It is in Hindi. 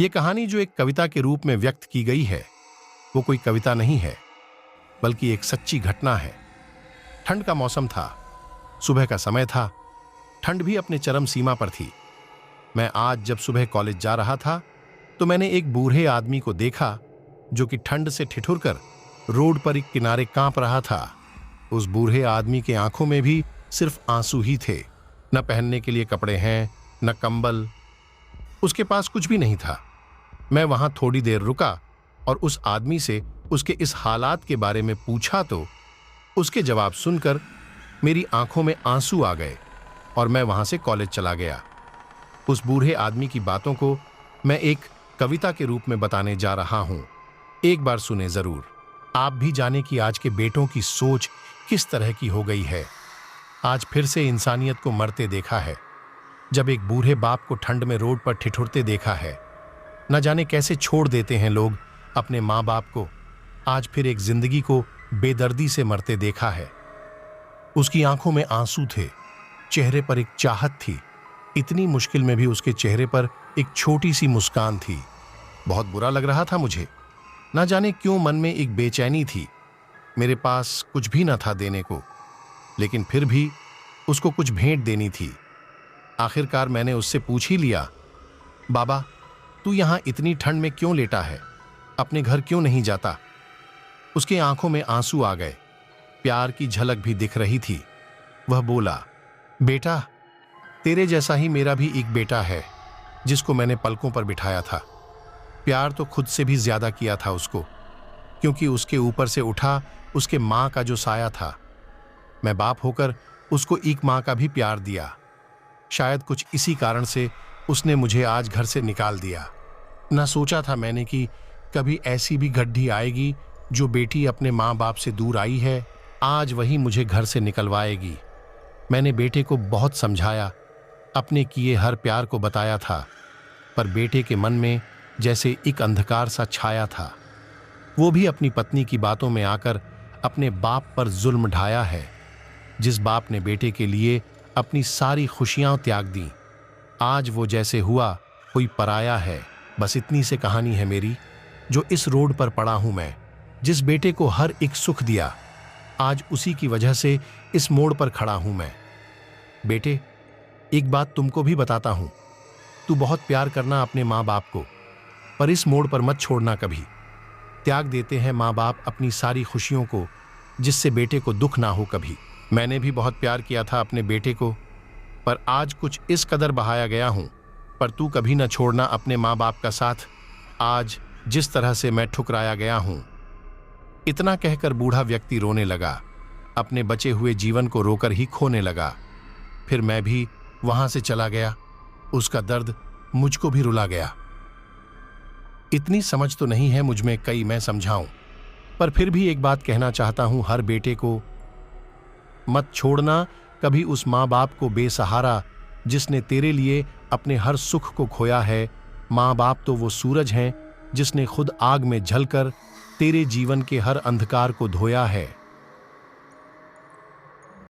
ये कहानी जो एक कविता के रूप में व्यक्त की गई है, वो कोई कविता नहीं है, बल्कि एक सच्ची घटना है। ठंड का मौसम था, सुबह का समय था, ठंड भी अपने चरम सीमा पर थी। मैं आज जब सुबह कॉलेज जा रहा था तो मैंने एक बूढ़े आदमी को देखा जो कि ठंड से ठिठुरकर रोड पर एक किनारे कांप रहा था। उस बूढ़े आदमी के आंखों में भी सिर्फ आंसू ही थे। न पहनने के लिए कपड़े हैं, न कंबल, उसके पास कुछ भी नहीं था। मैं वहां थोड़ी देर रुका और उस आदमी से उसके इस हालात के बारे में पूछा तो उसके जवाब सुनकर मेरी आंखों में आंसू आ गए और मैं वहां से कॉलेज चला गया। उस बूढ़े आदमी की बातों को मैं एक कविता के रूप में बताने जा रहा हूं। एक बार सुने जरूर, आप भी जाने कि आज के बेटों की सोच किस तरह की हो गई है। आज फिर से इंसानियत को मरते देखा है। जब एक बूढ़े बाप को ठंड में रोड पर ठिठुरते देखा है। न जाने कैसे छोड़ देते हैं लोग अपने माँ बाप को। आज फिर एक जिंदगी को बेदर्दी से मरते देखा है। उसकी आंखों में आंसू थे, चेहरे पर एक चाहत थी। इतनी मुश्किल में भी उसके चेहरे पर एक छोटी सी मुस्कान थी। बहुत बुरा लग रहा था मुझे। ना जाने क्यों मन में एक बेचैनी थी। मेरे पास कुछ भी न था देने को, लेकिन फिर भी उसको कुछ भेंट देनी थी। आखिरकार मैंने उससे पूछ ही लिया, बाबा तू यहां इतनी ठंड में क्यों लेटा है, अपने घर क्यों नहीं जाता? उसके आंखों में आंसू आ गए, प्यार की झलक भी दिख रही थी। वह बोला, बेटा तेरे जैसा ही मेरा भी एक बेटा है जिसको मैंने पलकों पर बिठाया था। प्यार तो खुद से भी ज्यादा किया था उसको, क्योंकि उसके ऊपर से उठा उसके माँ का जो साया था। मैं बाप होकर उसको एक माँ का भी प्यार दिया। शायद कुछ इसी कारण से उसने मुझे आज घर से निकाल दिया। ना सोचा था मैंने कि कभी ऐसी भी घड़ी आएगी जो बेटी अपने माँ बाप से दूर आई है, आज वही मुझे घर से निकलवाएगी। मैंने बेटे को बहुत समझाया, अपने किए हर प्यार को बताया था, पर बेटे के मन में जैसे एक अंधकार सा छाया था। वो भी अपनी पत्नी की बातों में आकर अपने बाप पर जुल्म ढाया है। जिस बाप ने बेटे के लिए अपनी सारी खुशियां त्याग दी, आज वो जैसे हुआ कोई पराया है। बस इतनी से कहानी है मेरी, जो इस रोड पर पड़ा हूं मैं। जिस बेटे को हर एक सुख दिया, आज उसी की वजह से इस मोड़ पर खड़ा हूं मैं। बेटे एक बात तुमको भी बताता हूं, तू बहुत प्यार करना अपने माँ बाप को, पर इस मोड़ पर मत छोड़ना कभी। त्याग देते हैं माँ बाप अपनी सारी खुशियों को, जिससे बेटे को दुख ना हो कभी। मैंने भी बहुत प्यार किया था अपने बेटे को, पर आज कुछ इस कदर बहाया गया हूं। पर तू कभी न छोड़ना अपने माँ बाप का साथ, आज जिस तरह से मैं ठुकराया गया हूं। इतना कहकर बूढ़ा व्यक्ति रोने लगा, अपने बचे हुए जीवन को रोकर ही खोने लगा। फिर मैं भी वहां से चला गया। उसका दर्द मुझको भी रुला गया। इतनी समझ तो नहीं है मुझ में कई मैं समझाऊं, पर फिर भी एक बात कहना चाहता हूं हर बेटे को, मत छोड़ना कभी उस माँ बाप को बेसहारा जिसने तेरे लिए अपने हर सुख को खोया है। माँ बाप तो वो सूरज हैं जिसने खुद आग में जलकर तेरे जीवन के हर अंधकार को धोया है।